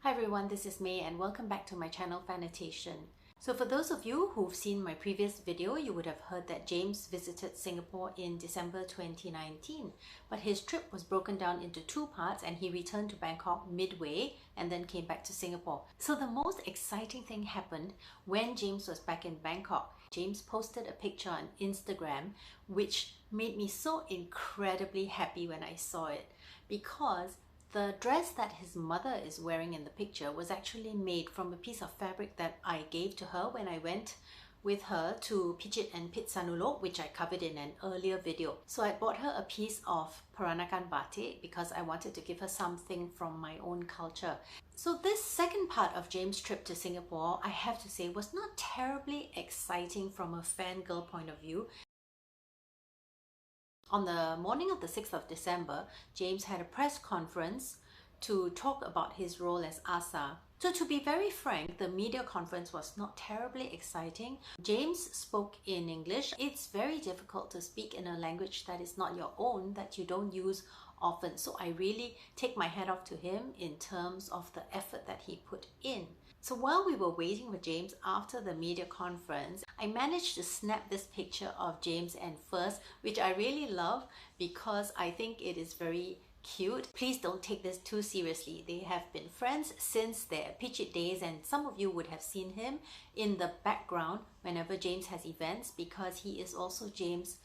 Hi everyone, this is May and welcome back to my channel Fanitation. So for those of you who've seen my previous video, you would have heard that James visited Singapore in December 2019. But his trip was broken down into two parts and he returned to Bangkok midway and then came back to Singapore. So the most exciting thing happened when James was back in Bangkok. James posted a picture on Instagram which made me so incredibly happy when I saw it, because the dress that his mother is wearing in the picture was actually made from a piece of fabric that I gave to her when I went with her to Pichit and Pitsanulok, which I covered in an earlier video. So I bought her a piece of Peranakan batik because I wanted to give her something from my own culture. So this second part of James' trip to Singapore, I have to say, was not terribly exciting from a fangirl point of view. On the morning of the 6th of December, James had a press conference to talk about his role as Asa. So to be very frank, the media conference was not terribly exciting. James spoke in English. It's very difficult to speak in a language that is not your own, that you don't use often. So I really take my hat off to him in terms of the effort that he put in. So while we were waiting for James after the media conference, I managed to snap this picture of James and First, which I really love because I think it is very cute. Please don't take this too seriously. They have been friends since their Pichit days, and some of you would have seen him in the background whenever James has events because he is also James'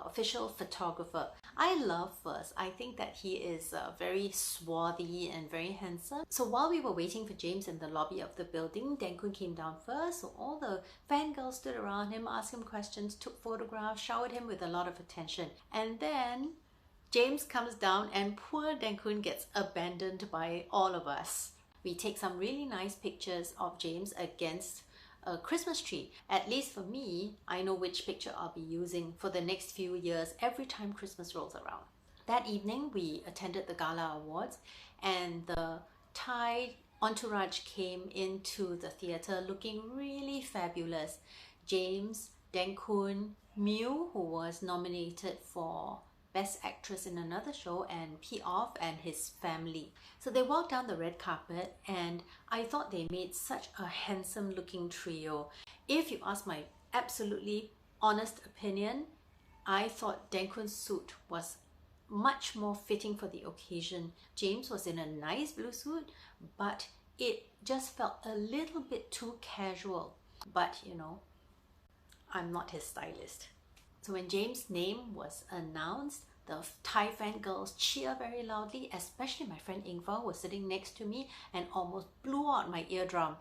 official photographer. I love First. I think that he is very swarthy and very handsome. So while we were waiting for James in the lobby of the building, Dankun came down first. So all the fangirls stood around him, asked him questions, took photographs, showered him with a lot of attention. And then James comes down and poor Dankun gets abandoned by all of us. We take some really nice pictures of James against a Christmas tree. At least for me, I know which picture I'll be using for the next few years every time Christmas rolls around. That evening, we attended the Gala Awards and the Thai entourage came into the theatre looking really fabulous. James, Dankun, Mew, who was nominated for Best Actress in another show, and P-Off and his family. So they walked down the red carpet and I thought they made such a handsome looking trio. If you ask my absolutely honest opinion, I thought Dankun's suit was much more fitting for the occasion. James was in a nice blue suit, but it just felt a little bit too casual. But you know, I'm not his stylist. So when James' name was announced, the Thai fangirls cheer very loudly, especially my friend Ingfa was sitting next to me and almost blew out my eardrum.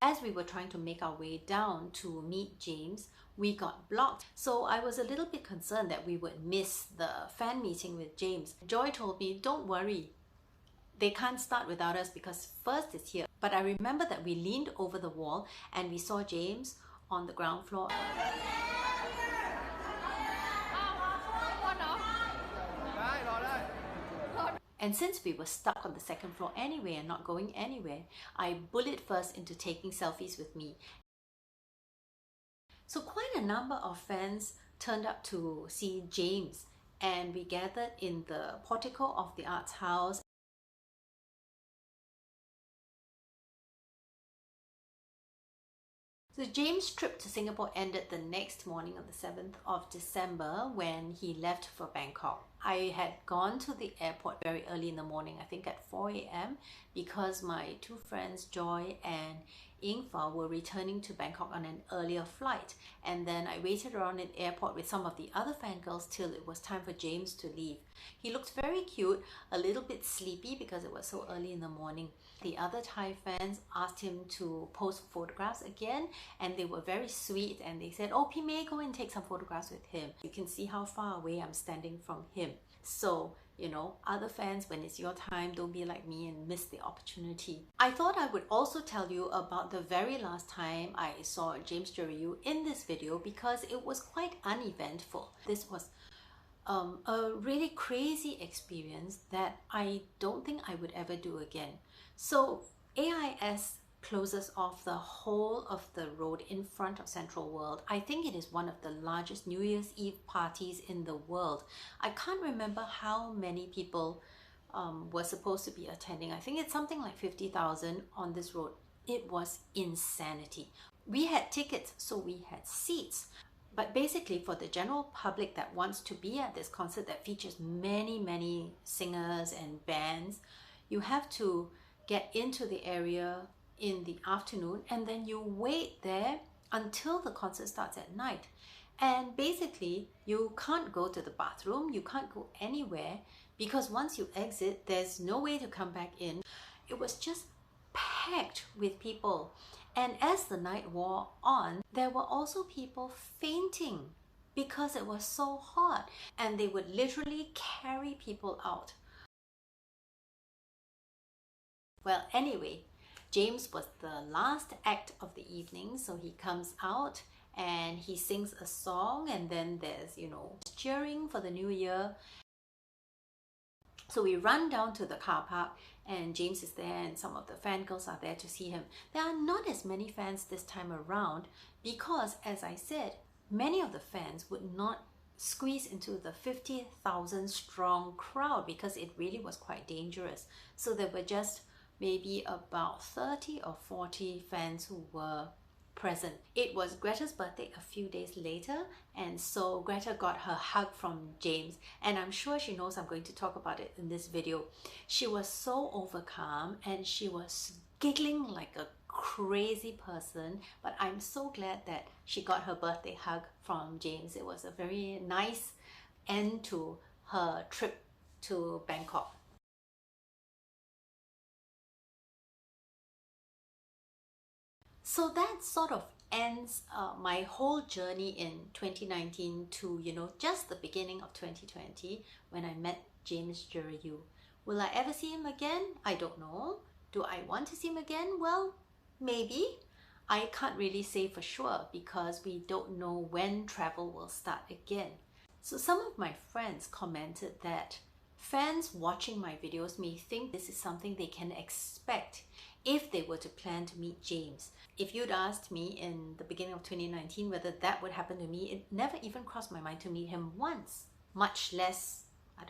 As we were trying to make our way down to meet James, we got blocked. So I was a little bit concerned that we would miss the fan meeting with James. Joy told me, don't worry, they can't start without us because First is here. But I remember that we leaned over the wall and we saw James on the ground floor. And since we were stuck on the second floor anyway and not going anywhere, I bullied First into taking selfies with me. So quite a number of fans turned up to see James, and we gathered in the portico of the Arts House. So James' trip to Singapore ended the next morning on the 7th of December when he left for Bangkok. I had gone to the airport very early in the morning, I think at 4 a.m. because my two friends Joy and Ingfa were returning to Bangkok on an earlier flight, and then I waited around in the airport with some of the other fangirls till it was time for James to leave. He looked very cute, a little bit sleepy because it was so early in the morning. The other Thai fans asked him to post photographs again, and they were very sweet and they said, oh, P May, go and take some photographs with him. You can see how far away I'm standing from him. So, you know, other fans, when it's your time, don't be like me and miss the opportunity. I thought I would also tell you about the very last time I saw James Jeriu in this video because it was quite uneventful. This was a really crazy experience that I don't think I would ever do again. So AIS closes off the whole of the road in front of Central World. I think it is one of the largest New Year's Eve parties in the world. I can't remember how many people were supposed to be attending. I think it's something like 50,000 on this road. It was insanity. We had tickets, so we had seats. But basically, for the general public that wants to be at this concert that features many singers and bands, you have to get into the area in the afternoon, and then you wait there until the concert starts at night. And basically, you can't go to the bathroom, you can't go anywhere, because once you exit, there's no way to come back in. It was just packed with people. And as the night wore on, there were also people fainting because it was so hot, and they would literally carry people out. Well, anyway, James was the last act of the evening, so he comes out and he sings a song, and then there's, cheering for the new year. So we run down to the car park, and James is there, and some of the fangirls are there to see him. There are not as many fans this time around because, as I said, many of the fans would not squeeze into the 50,000 strong crowd because it really was quite dangerous. So there were just maybe about 30 or 40 fans who were present. It was Greta's birthday a few days later, and so Greta got her hug from James, and I'm sure she knows I'm going to talk about it in this video. She was so overcome and she was giggling like a crazy person, but I'm so glad that she got her birthday hug from James. It was a very nice end to her trip to Bangkok. So that sort of ends my whole journey in 2019 to, just the beginning of 2020 when I met James Jurayu. Will I ever see him again? I don't know. Do I want to see him again? Well, maybe. I can't really say for sure because we don't know when travel will start again. So some of my friends commented that fans watching my videos may think this is something they can expect if they were to plan to meet James. If you'd asked me in the beginning of 2019 whether that would happen to me, it never even crossed my mind to meet him once, much less, 5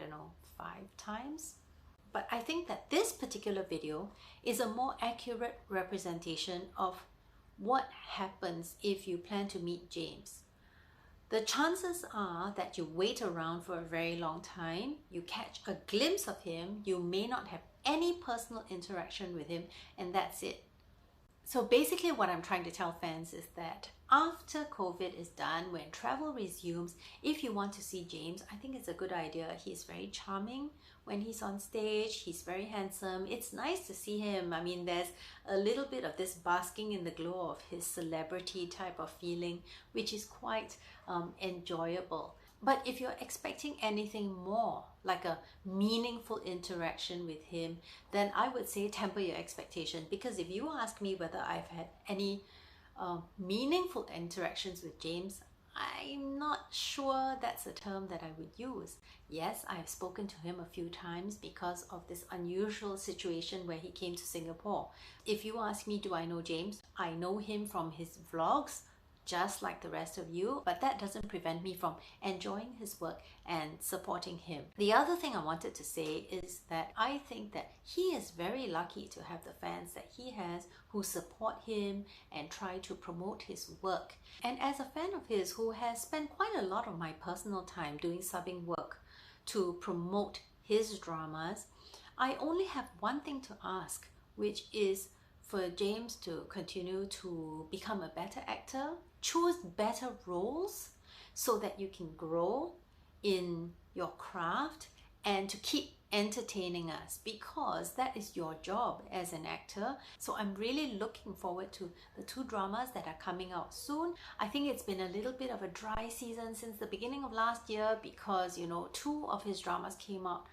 times. But I think that this particular video is a more accurate representation of what happens if you plan to meet James. The chances are that you wait around for a very long time, you catch a glimpse of him, you may not have any personal interaction with him, and that's it. So basically what I'm trying to tell fans is that after COVID is done, when travel resumes, if you want to see James, I think it's a good idea. He's very charming when he's on stage. He's very handsome. It's nice to see him. I mean, there's a little bit of this basking in the glow of his celebrity type of feeling, which is quite enjoyable. But if you're expecting anything more, like a meaningful interaction with him, then I would say temper your expectation. Because if you ask me whether I've had any meaningful interactions with James, I'm not sure that's a term that I would use. Yes, I've spoken to him a few times because of this unusual situation where he came to Singapore. If you ask me, do I know James? I know him from his vlogs, just like the rest of you, but that doesn't prevent me from enjoying his work and supporting him. The other thing I wanted to say is that I think that he is very lucky to have the fans that he has who support him and try to promote his work. And as a fan of his who has spent quite a lot of my personal time doing subbing work to promote his dramas, I only have one thing to ask, which is for James to continue to become a better actor, choose better roles so that you can grow in your craft and to keep entertaining us, because that is your job as an actor. So I'm really looking forward to the 2 dramas that are coming out soon. I think it's been a little bit of a dry season since the beginning of last year because 2 of his dramas came out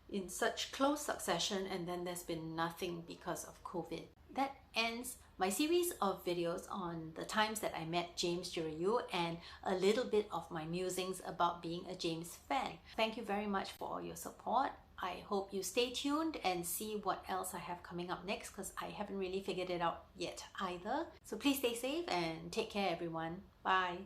in such close succession, and then there's been nothing because of COVID. that ends my series of videos on the times that I met James Jurieu and a little bit of my musings about being a James fan. Thank you very much for all your support. I hope you stay tuned and see what else I have coming up next, because I haven't really figured it out yet either. So please stay safe and take care, everyone. Bye.